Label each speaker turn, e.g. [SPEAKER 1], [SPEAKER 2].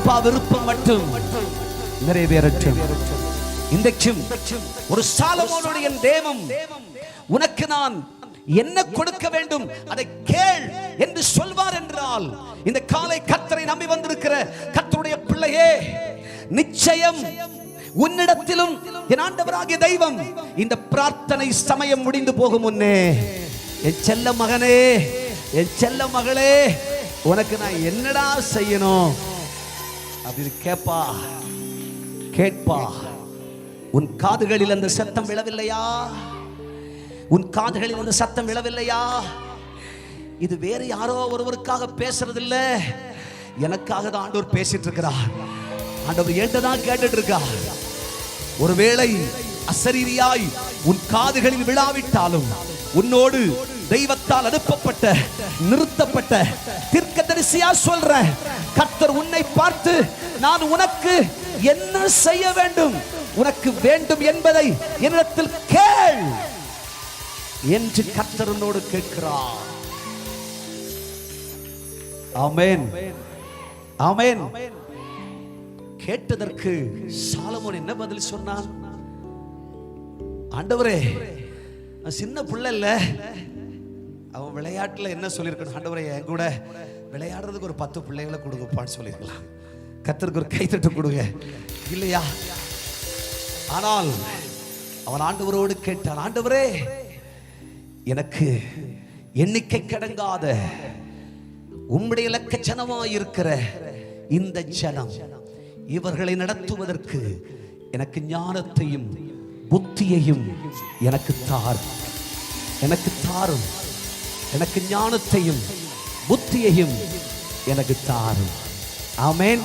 [SPEAKER 1] அப்பா விருப்பம் மட்டும் நிறைவேறட்டும். இன்றைக்கும் ஒரு சாலமோனுடைய தேவம் உனக்கு நான் என்ன கொடுக்க வேண்டும் அதை கேள் என்று சொல்வார் என்றால், இந்த காலை கர்த்தரை நம்பி வந்திருக்கிற கர்த்தருடைய பிள்ளையே, நிச்சயம் உன்னிடத்திலும் என் ஆண்டவராகிய தெய்வம் இந்த பிரார்த்தனை சமயம் முடிந்து போகும் முன்னே, என் செல்ல மகனே, என் செல்ல மகளே, உனக்கு நான் என்னடா செய்யணும் அப்படின்னு கேட்பா. உன் காதுகளில் அந்த சத்தம் விழவில்லையா? உன் காதுகளில் அந்த சத்தம் விழவில்லையா? இது வேற யாரோ ஒருவருக்காக பேசுறது இல்ல, எனக்காக தான் ஆண்டவர் பேசிட்டு இருக்கிறார். ஆண்டவர் ஏண்டதான் கேட்டுட்டு இருக்கார். ஒருவேளை அசரீரியாய் உன் காதுகளில் விழாவிட்டாலும், உன்னோடு தெய்வத்தால் அனுப்பப்பட்ட நிறுத்தப்பட்ட தீர்க்கதரிசியா சொல்ற கர்த்தர் உன்னை பார்த்து, நான் உனக்கு என்ன செய்ய வேண்டும், உனக்கு வேண்டும் என்பதை என்னிடத்தில் கேள் என்று கர்த்தர் உன்னோடு கேட்கிறார். ஆமென், ஆமென். கேட்டதற்கு சாலமோன் என்ன பதில் சொன்னான்? ஆண்டவரே, சின்ன பிள்ளை இல்ல, அவன் விளையாட்டுல என்ன சொல்லியிருக்கணும்? ஆண்டவரே, என் கூட விளையாடுறதுக்கு ஒரு 10 பிள்ளைகளை கொடுங்கப்பான்னு சொல்லியிருக்கலாம். கர்த்தருக்கு ஒரு கைத்தட்டு கொடுங்க, இல்லையா? ஆனால் அவன் ஆண்டவரோடு கேட்டான், ஆண்டவரே, எனக்கு எண்ணிக்கை கடங்காத உம்முடைய இலக்கச்சனமாய் இருக்கிற இந்த ஜனம், இவர்களை நடத்துவதற்கு எனக்கு ஞானத்தையும் புத்தியையும் எனக்கு தாரும், எனக்கு தாரும், எனக்கு ஞானத்தையும் புத்தியையும் எனக்கு தாரும். ஆமென்.